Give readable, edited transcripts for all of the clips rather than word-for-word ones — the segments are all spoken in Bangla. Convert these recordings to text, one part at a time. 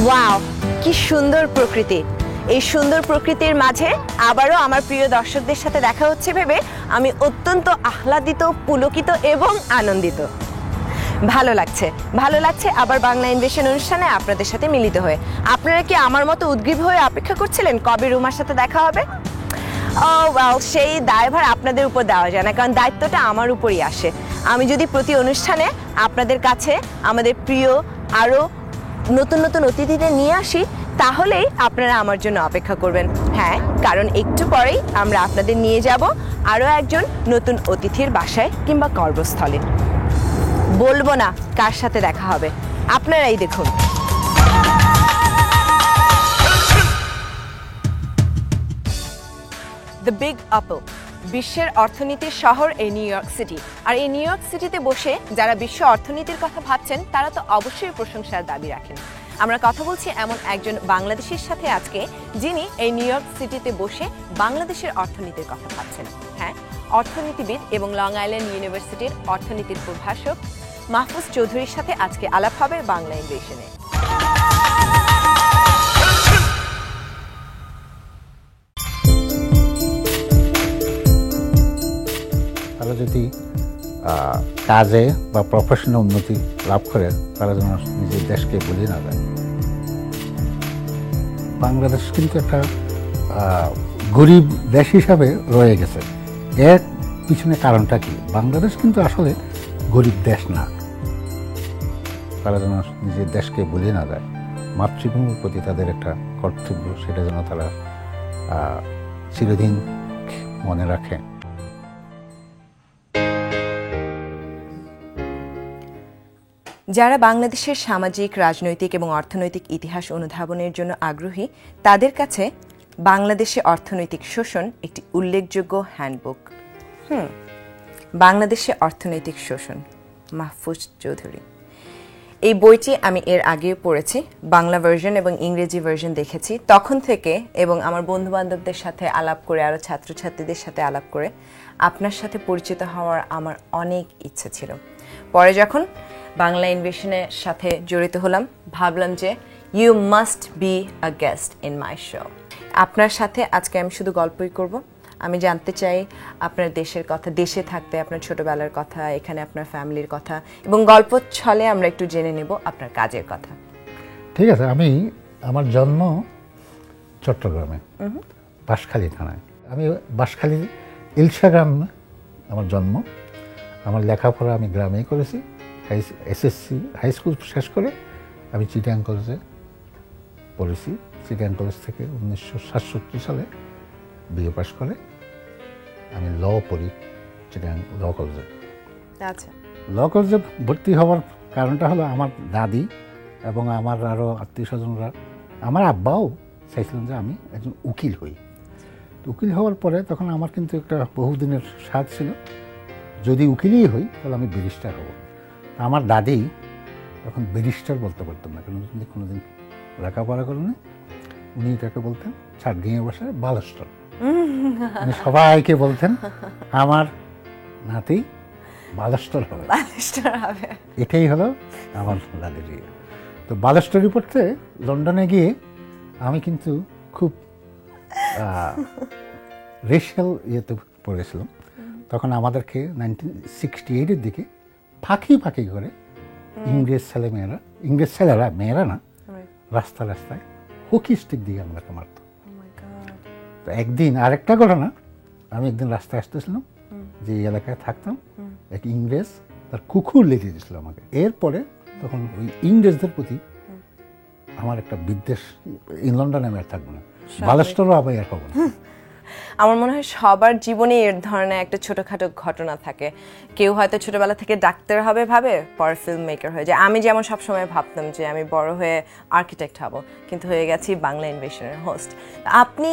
ওয়াও, কি সুন্দর প্রকৃতি! এই সুন্দর প্রকৃতির মাঝে আবারও আমার প্রিয় দর্শকদের সাথে দেখা হচ্ছে ভেবে আমি অত্যন্ত আহ্লাদিত, পুলকিত এবং আনন্দিত। ভালো লাগছে আবার বাংলা ইনভেশন অনুষ্ঠানে আপনাদের সাথে মিলিত হয়ে। আপনারা কি আমার মতো উদ্গ্রীব হয়ে অপেক্ষা করছিলেন কবে রুমার সাথে দেখা হবে? সেই দায়ভার আপনাদের উপর দেওয়া যায় না, কারণ দায়িত্বটা আমার উপরই আসে। আমি যদি প্রতি অনুষ্ঠানে আপনাদের কাছে আমাদের প্রিয় আরও নতুন নতুন অতিথিদের নিয়ে আসি, তাহলেই আপনারা আমার জন্য অপেক্ষা করবেন। হ্যাঁ, কারণ একটু পরেই আমরা আপনাদের নিয়ে যাব আরও একজন নতুন অতিথির বাসায় কিংবা কর্মস্থলে। বলবো না কার সাথে দেখা হবে, আপনারাই দেখুন। দ্য বিগ আপল, বিশ্বের অর্থনীতির শহর এই নিউ ইয়র্ক সিটি। আর এই নিউ ইয়র্ক সিটিতে বসে যারা বিশ্ব অর্থনীতির কথা ভাবছেন, তারা তো অবশ্যই প্রশংসার দাবি রাখেন। আমরা কথা বলছি এমন একজন বাংলাদেশির সাথে আজকে, যিনি এই নিউ ইয়র্ক সিটিতে বসে বাংলাদেশের অর্থনীতির কথা ভাবছেন। হ্যাঁ, অর্থনীতিবিদ এবং লং আইল্যান্ড ইউনিভার্সিটির অর্থনীতির প্রভাষক মাহফুজ চৌধুরীর সাথে আজকে আলাপ হবে বাংলা ইনভেশনে। তারা যদি কাজে বা প্রফেশনাল উন্নতি লাভ করে, তারা যেন নিজের দেশকে ভুলে না যায়। বাংলাদেশ কিন্তু একটা গরিব দেশ হিসাবে রয়ে গেছে। এর পিছনে কারণটা কি? বাংলাদেশ কিন্তু আসলে গরিব দেশ না। তারা যেন নিজের দেশকে ভুলে না যায়। মাতৃভূমির প্রতি তাদের একটা কর্তব্য, সেটা যেন তারা চিরদিন মনে রাখে। যারা বাংলাদেশের সামাজিক, রাজনৈতিক এবং অর্থনৈতিক ইতিহাস অনুধাবনের জন্য আগ্রহী, তাদের কাছে বাংলাদেশে অর্থনৈতিক শোষণ একটি উল্লেখযোগ্য হ্যান্ডবুক। বাংলাদেশে অর্থনৈতিক শোষণ, মাহফুজ চৌধুরী। এই বইটি আমি এর আগেও পড়েছি, বাংলা ভার্সন এবং ইংরেজি ভার্সন দেখেছি। তখন থেকে এবং আমার বন্ধুবান্ধবদের সাথে আলাপ করে, আরও ছাত্রছাত্রীদের সাথে আলাপ করে আপনার সাথে পরিচিত হওয়ার আমার অনেক ইচ্ছে ছিল। পরে যখন বাংলা ইনভেশনের সাথে জড়িত হলাম, ভাবলাম যে you must be a guest in my show. আপনার সাথে আজকে আমি শুধু গল্পই করব। আমি জানতে চাই আপনার দেশের কথা, দেশে থাকতে আপনার ছোটবেলার কথা, এখানে আপনার ফ্যামিলির কথা, এবং গল্প ছলে আমরা একটু জেনে নেব আপনার কাজের কথা। ঠিক আছে। আমার জন্ম চট্টগ্রামে, বাঁশখালী থানায়। আমি বাঁশখালী ইলশা গ্রাম আমার জন্ম। আমার লেখাপড়া আমি গ্রামেই করেছি। এসএসসি হাই স্কুল শেষ করে আমি চিটাগাং কলেজে পড়েছি। চিটাগাং কলেজ থেকে 1967 সালে বিএ পাস করে আমি ল পড়ি চিটাগাং ল কলেজে। আচ্ছা, ল কলেজে ভর্তি হওয়ার কারণটা হলো আমার দাদি এবং আমার আরও আত্মীয় স্বজনরা, আমার আব্বাও চাইছিলেন যে আমি একজন উকিল হই। উকিল হওয়ার পরে তখন আমার কিন্তু একটা বহুদিনের স্বাদ ছিল, যদি উকিলই হই তাহলে আমি ব্যারিস্টার হব। আমার দাদি তখন ব্যারিস্টার বলতে পারতাম না, কারণ কোনোদিন লেখাপড়া করেন। উনি এটাকে বলতেন ছাটগিয়ে বসায় বালস্টর। উনি সবাইকে বলতেন আমার নাতি বালস্টর হবে। এটাই হলো আমার দাদির ইয়ে। তো বালস্টরি পড়তে লন্ডনে গিয়ে আমি কিন্তু খুব রেশিয়াল ইয়েতে পড়েছিলাম। তখন আমাদেরকে 1968-এর দিকে ফাঁকি করে ইংরেজ ছেলেরা, মেয়েরা না, রাস্তায় হকি স্টিক দিয়ে আমাদেরকে মারত। তো একদিন আরেকটা ঘটনা, আমি একদিন রাস্তায় আসতেছিলাম, যে এলাকায় থাকতাম, এক ইংরেজ তার কুকুর লেগে দিয়েছিল আমাকে। এরপরে তখন ওই ইংরেজদের প্রতি আমার একটা বিদ্বেষ, লন্ডনে আমি আর থাকবো না, বালাস্টরও আবার আর পাবো না। আমার মনে হয় সবার জীবনে এর ধরনের একটা ছোটখাটো ঘটনা থাকে। কেউ হয়তো ছোটবেলা থেকে ডাক্তার হবে ভাবে, পরে ফিল্ম মেকার হয়ে যায়। আমি যেমন সবসময় ভাবতাম যে আমি বড় হয়ে আর্কিটেক্ট হব, কিন্তু হয়ে গেছি বাংলা ইনভেশনের হোস্ট। আপনি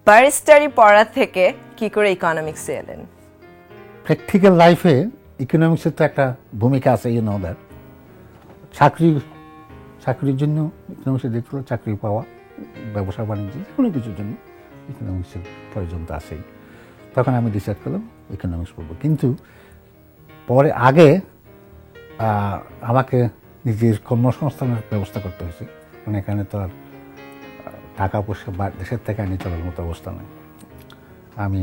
ব্যারিস্টারি পড়া থেকে কি করে ইকোনমিক্সে এলেন? প্র্যাকটিক্যাল লাইফে ইকোনমিক্সের তো একটা ভূমিকা আছে, ইউ নো দ্যাট। চাকরির জন্য ইকোনমিক্সে দেখতে হলে চাকরি পাওয়া, ব্যবসা বাণিজ্য, যে কোনো কিছুর জন্য ইকোনমিক্সের প্রয়োজন তো আছেই। তখন আমি ডিসাইড করলাম ইকোনমিক্স পড়ব। কিন্তু পরে আমাকে নিজের কর্মসংস্থানের ব্যবস্থা করতে হয়েছে, এখন এখানে তো আর টাকা পয়সা দেশের থেকে আনি চলার মতো অবস্থা নেই। আমি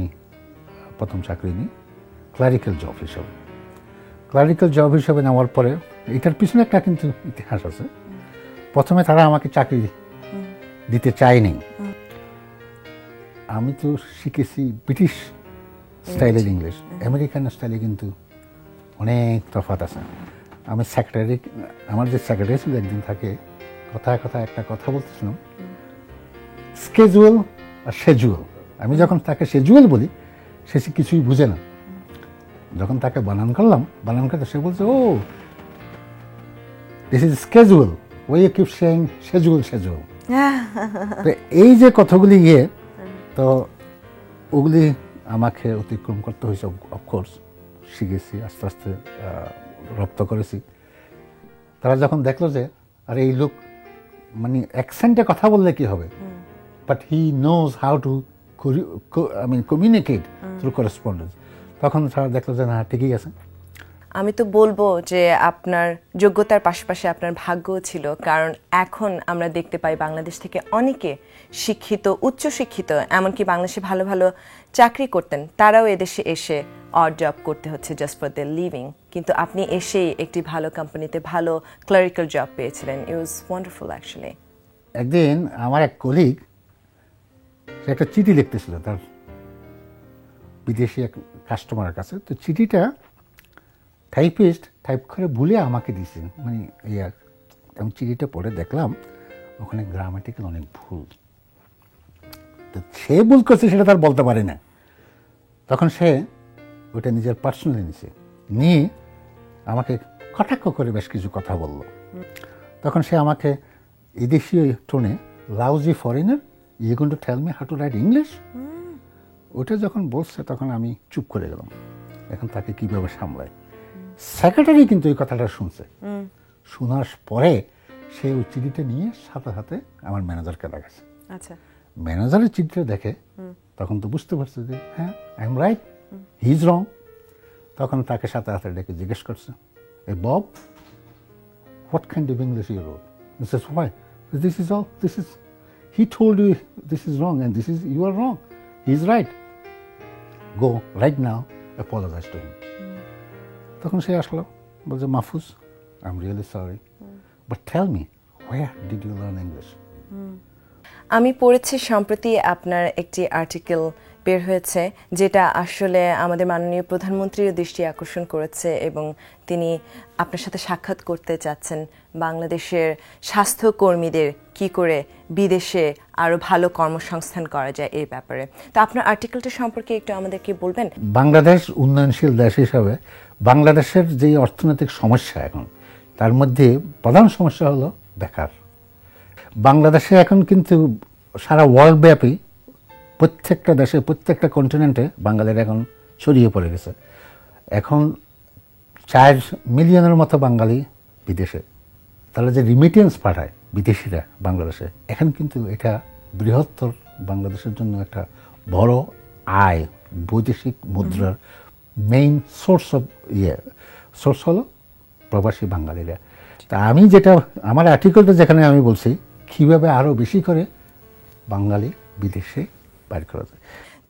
প্রথম চাকরি নিই ক্লারিক্যাল জব হিসেবে। ক্লারিক্যাল জব হিসেবে নেওয়ার পরে এটার পিছনে একটা কিন্তু ইতিহাস আছে। প্রথমে তারা আমাকে চাকরি দিতে চায়নি। আমি তো শিখেছি ব্রিটিশ স্টাইলের ইংলিশ, আমেরিকান স্টাইলে কিন্তু অনেক তফাৎ আছে। আমি সেক্রেটারি, আমার যে সেক্রেটারি ছিল একদিন থাকে কথায় কথায় একটা কথা বলতেছিলাম, স্কেজুয়াল আর শেজুয়াল। আমি যখন তাকে শেজুয়াল বলি সে কিছুই বুঝে না। যখন তাকে বানান করলাম, বানান করতে সে বলছে, ও দিস ইজ স্কেজুয়াল, ওই কিপ সেইং শেজুয়াল শেজুয়াল। তো এই যে কথাগুলি তো ওগুলি আমাকে অতিক্রম করতে হয়েছে। অফকোর্স শিখেছি, আস্তে আস্তে রপ্ত করেছি। তারা যখন দেখলো যে আরে এই লোক মানে অ্যাকসেন্টে কথা বললে কি হবে, but he knows how to communicate through correspondence, তখন তারা দেখলো যে না ঠিকই আছে। আমি তো বলবো যে আপনার যোগ্যতার পাশাপাশি আপনার ভাগ্যও ছিল, কারণ এখন আমরা দেখতে পাই বাংলাদেশ থেকে অনেকে শিক্ষিত, উচ্চশিক্ষিত, এমনকি বাংলাদেশে ভালো ভালো চাকরি করতেন, তারাও এদেশে এসে অড জব করতে হচ্ছে জাস্ট ফর দ্য লিভিং। কিন্তু আপনি এসেই একটি ভালো কোম্পানিতে ভালো ক্লারিক্যাল জব পেয়েছিলেন। ইট ওয়াজ ওয়ান্ডারফুল অ্যাকচুয়ালি। একদিন আমার এক কলিগ সে একটা চিঠি লিখতেছিল তার বিদেশি এক কাস্টমারের কাছে। তো চিঠিটা টাইপিস্ট টাইপ করে ভুলে আমাকে দিয়েছে, মানে আমি চিঠিটা পড়ে দেখলাম ওখানে গ্রামাটিক্যাল অনেক ভুল। তো সে ভুল করছে সেটা তার বলতে পারে না। তখন সে ওটা নিজের পার্সোনালি নিয়ে আমাকে কটাক্ষ করে বেশ কিছু কথা বলল। তখন সে আমাকে এদেশীয় টোনে, lousy foreigner, you going to tell me how to write English, ওটা যখন বলছে তখন আমি চুপ করে গেলাম। এখন তাকে কিভাবে সামলায়। সেক্রেটারি কিন্তু এই কথাটা শুনছে। শোনার পরে সে ওই চিঠিটা নিয়ে সাথে সাথে আমার ম্যানেজারকে দেখাচ্ছে। আচ্ছা, ম্যানেজারের চিঠিটা দেখে তখন তো বুঝতে পারছে যে হ্যাঁ I am right, he is wrong. তখন তাকে সাথে সাথে ডেকে জিজ্ঞেস করছে, এই Bob, what kind of English you wrote? He says, why? This is all, this is, he told you this is wrong and this is, you are wrong. He is right. Go right now, apologize to him. তখন সে আসলো, বলছে, Mahfuz, I am really sorry, but tell me, where did you learn English? আমি পড়েছি সম্প্রতি আপনার একটি আর্টিকেল বের হয়েছে যেটা আসলে আমাদের মাননীয় প্রধানমন্ত্রীর দৃষ্টি আকর্ষণ করেছে, এবং তিনি আপনার সাথে সাক্ষাৎ করতে চাচ্ছেন বাংলাদেশের স্বাস্থ্যকর্মীদের কি করে বিদেশে আরো ভালো কর্মসংস্থান করা যায় এই ব্যাপারে। তো আপনার আর্টিকেলটা সম্পর্কে একটু আমাদেরকে বলবেন? বাংলাদেশ উন্নয়নশীল দেশ হিসাবে বাংলাদেশের যে অর্থনৈতিক সমস্যা এখন, তার মধ্যে প্রধান সমস্যা হলো বেকার। বাংলাদেশে এখন কিন্তু সারা ওয়ার্ল্ড ব্যাপী প্রত্যেকটা দেশে, প্রত্যেকটা কন্টিনেন্টে বাঙালিরা এখন ছড়িয়ে পড়ে গেছে। এখন 4 মিলিয়নের মতো বাঙালি বিদেশে, তাহলে যে রিমিটেন্স পাঠায় বিদেশিরা বাংলাদেশে, এখন কিন্তু এটা বৃহত্তর বাংলাদেশের জন্য একটা বড় আয়, বৈদেশিক মুদ্রার মেইন সোর্স হলো প্রবাসী বাঙালিরা। তা আমি যেটা আমার আর্টিকেলটা যেখানে আমি বলছি কীভাবে আরও বেশি করে বাঙালি বিদেশে বাইর করা যায়।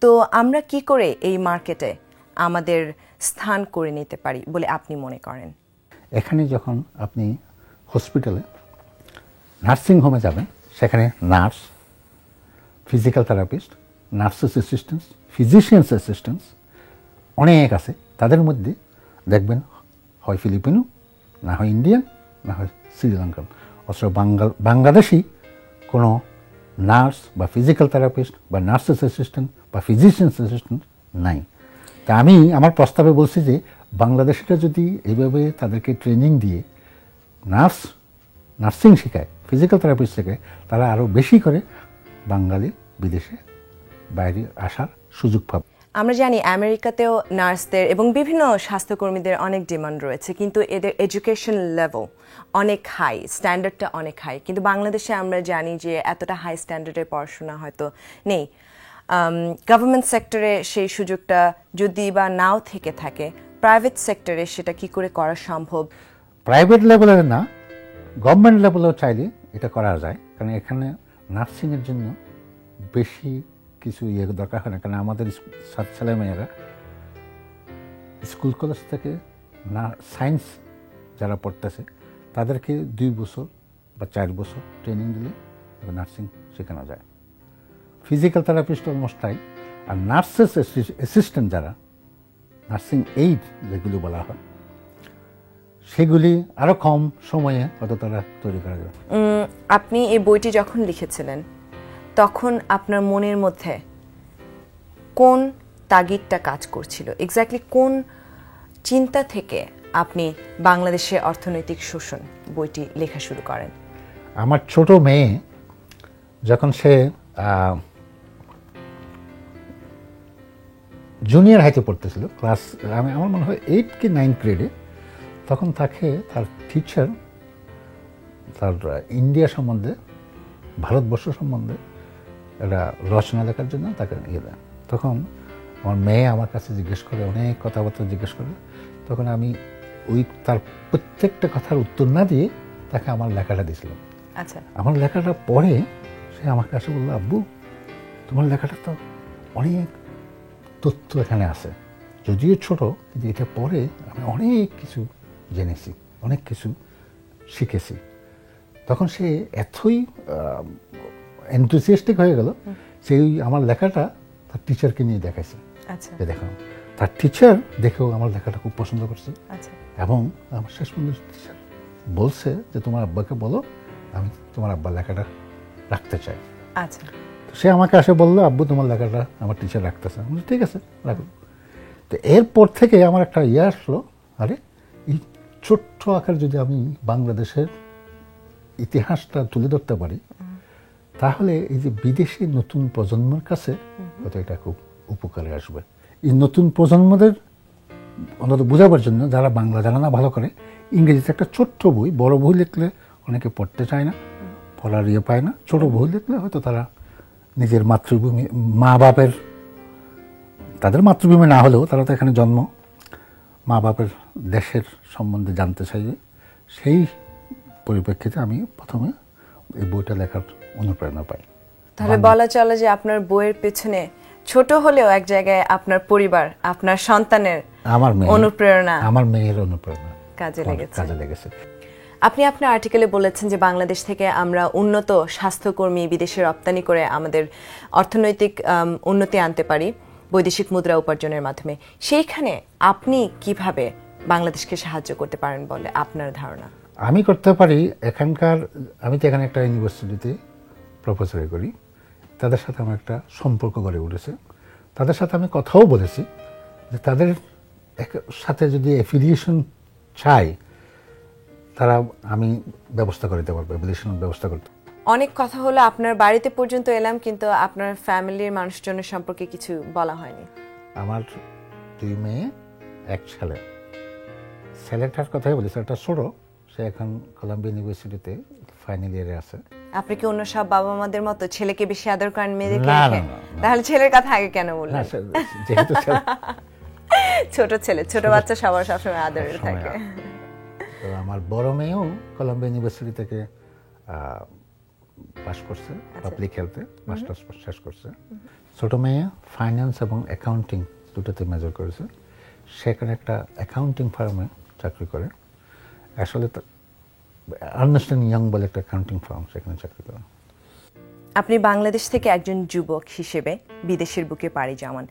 তো আমরা কি করে এই মার্কেটে আমাদের স্থান করে নিতে পারি বলে আপনি মনে করেন? এখানে যখন আপনি হসপিটালে, নার্সিং হোমে যাবেন, সেখানে nurse, physical therapist, nurses assistants, physicians assistants অনেক আছে। তাদের মধ্যে দেখবেন হয় ফিলিপিনো, না হয় ইন্ডিয়ান, না হয় শ্রীলঙ্কান, অথচ বাংলাদেশি কোনো নার্স বা ফিজিক্যাল থেরাপিস্ট বা নার্সেস অ্যাসিস্ট্যান্ট বা ফিজিশিয়ানস অ্যাসিস্ট্যান্ট নাই। তা আমি আমার প্রস্তাবে বলছি যে বাংলাদেশিরা যদি এইভাবে তাদেরকে ট্রেনিং দিয়ে নার্সিং শেখায়, ফিজিক্যাল থেরাপিস্ট শেখায়, তারা আরও বেশি করে বাঙালি বিদেশে বাইরে আসার সুযোগ পাবে। আমরা জানি আমেরিকাতেও নার্সদের এবং বিভিন্ন স্বাস্থ্যকর্মীদের অনেক ডিমান্ড রয়েছে, কিন্তু এদের এডুকেশন লেভেল অনেক হাই, স্ট্যান্ডার্ডটা অনেক হাই। কিন্তু বাংলাদেশে আমরা জানি যে এতটা হাই স্ট্যান্ডার্ডের পড়াশোনা হয়তো নেই। গভর্নমেন্ট সেক্টরে সেই সুযোগটা যদি বা নাও থেকে থাকে, প্রাইভেট সেক্টরে সেটা কি করে করা সম্ভব? প্রাইভেট লেভেলের না, গভর্নমেন্ট লেভেলেও চাইলে এটা করা যায়। কারণ এখানে নার্সিংয়ের জন্য বেশি কিছু দরকার হয় না, কারণ আমাদের ছেলেমেয়েরা স্কুল কলেজ থেকে না সায়েন্স যারা পড়তেছে তাদেরকে 2 বছর বা 4 বছর ট্রেনিং দিলে নার্সিং শেখানো যায়। ফিজিক্যাল থেরাপিস্ট অলমোস্ট তাই। আর নার্সেস অ্যাসিস্ট্যান্ট যারা, নার্সিং এইড যেগুলি বলা হয়, সেগুলি আরও কম সময়ে হয়তো তারা তৈরি করা যায়। আপনি এই বইটি যখন লিখেছিলেন তখন আপনার মনের মধ্যে কোন তাগিদটা কাজ করছিল, এক্স্যাক্টলি কোন চিন্তা থেকে আপনি বাংলাদেশের অর্থনৈতিক শোষণ বইটি লেখা শুরু করেন? আমার ছোট মেয়ে যখন সে জুনিয়র হাইতে পড়তেছিল, ক্লাস আমার মনে হয় 8 কি 9 গ্রেডে, তখন তাকে তার টিচার তার ইন্ডিয়া সম্বন্ধে, ভারতবর্ষ সম্বন্ধে একটা রচনা লেখার জন্য তাকে ইয়ে দেয়। তখন আমার মেয়ে আমার কাছে জিজ্ঞেস করে, অনেক কথাবার্তা জিজ্ঞেস করে, তখন আমি ওই তার প্রত্যেকটা কথার উত্তর না দিয়ে তাকে আমার লেখাটা দিয়েছিলাম। আচ্ছা, আমার লেখাটা পড়ে সে আমার কাছে বললো, আব্বু তোমার লেখাটা তো অনেক তথ্য এখানে আছে, যদিও ছোট, কিন্তু এটা পড়ে আমি অনেক কিছু জেনেছি, অনেক কিছু শিখেছি। তখন সে এতই এনথুসিয়াস্টিক হয়ে গেল, সেই আমার লেখাটা তার টিচারকে নিয়ে দেখাইছে। আচ্ছা, যে দেখো, তার টিচার দেখেও আমার লেখাটা খুব পছন্দ করছে। আচ্ছা, এবং আমার শেষ পর্যন্ত টিচার বলছে যে তোমার আব্বাকে বলো আমি তোমার আব্বার লেখাটা রাখতে চাই। আচ্ছা, তো সে আমাকে আসে বললো, আব্বু তোমার লেখাটা আমার টিচার রাখতেছে। আমি বলছি, ঠিক আছে রাখো। তো এরপর থেকে আমার একটা আসলো, আরে এই ছোট্ট আকার যদি আমি বাংলাদেশের ইতিহাসটা তুলে ধরতে পারি, তাহলে এই যে বিদেশি নতুন প্রজন্মের কাছে হয়তো এটা খুব উপকারে আসবে। এই নতুন প্রজন্মদের অন্তত বোঝাবার জন্য, যারা বাংলা জানে না ভালো করে, ইংরেজিতে একটা ছোট্ট বই, বড় বই লিখলে অনেকে পড়তে চায় না, পড়ার ইয়ে পায় না, ছোট বই লিখলে হয়তো তারা নিজের মাতৃভূমি, মা বাপের, তাদের মাতৃভূমি না হলেও তারা তো এখানে জন্ম, মা বাপের দেশের সম্বন্ধে জানতে চাইবে। সেই পরিপ্রেক্ষিতে আমি প্রথমে এই বইটা লেখার অনুপ্রেরণা পাই। তাহলে বলা চলে যে আপনার বইয়ের পেছনে ছোট হলেও এক জায়গায় আপনার পরিবার, আপনার সন্তানের অনুপ্রেরণা, আমার মেয়ের অনুপ্রেরণা কাজে লেগেছে। আপনি আপনার আর্টিকেলে বলেছেন যে বাংলাদেশ থেকে আমরা উন্নত স্বাস্থ্যকর্মী বিদেশে রপ্তানি করে আমাদের অর্থনৈতিক উন্নতি আনতে পারি বৈদেশিক মুদ্রা উপার্জনের মাধ্যমে। সেইখানে আপনি কিভাবে বাংলাদেশকে সাহায্য করতে পারেন বলে আপনার ধারণা? আমি করতে পারি, এখানকার, আমি তো এখানে একটা ইউনিভার্সিটিতে প্রফেসরি করি, তাদের সাথে আমার একটা সম্পর্ক গড়ে উঠেছে। তাদের সাথে আমি কথাও বলেছি যে তাদের সাথে যদি অ্যাফিলিয়েশন চাই, তারা আমি ব্যবস্থা করে দিতে পারবো, অ্যাফিলিয়েশনের ব্যবস্থা করতে। অনেক কথা হলো, আপনার বাড়িতে পর্যন্ত এলাম, কিন্তু আপনার ফ্যামিলির মানুষজনের সম্পর্কে কিছু বলা হয়নি। আমার 2 মেয়ে 1 ছেলে। ছেলেটার কথাই বলি, ছেলেটা ছোট, সে এখন কলাম্বিয়া ইউনিভার্সিটিতে ফাইনাল ইয়ারে আছে। আপনি কি অন্য সব বাবা মাদের মতো ছেলেকে বেশি আদর করেন মেয়েদেরকে? না, তাহলে ছেলের কথা আগে কেন বললেন? যেহেতু ছোট ছেলে, ছোট বাচ্চা সবার সবসময় আদরের থাকে। তো আমার বড় মেয়েও কলাম্বিয়া ইউনিভার্সিটি থেকে পাস করছে, পাবলিক হেলথে মাস্টার্স শেষ করছে। ছোট মেয়ে ফাইন্যান্স এবং অ্যাকাউন্টিং দুটোতে মেজর করেছে। সেখানে একটা অ্যাকাউন্টিং ফার্মে চাকরি করে। আসলে আর্নেস্ট এন্ড ইয়ং বলে একটা অ্যাকাউন্টিং ফার্ম, সেখানে চাকরি করে। আপনি বাংলাদেশ থেকে একজন যুবক হিসেবে বিদেশের বুকে পাড়ি জমান।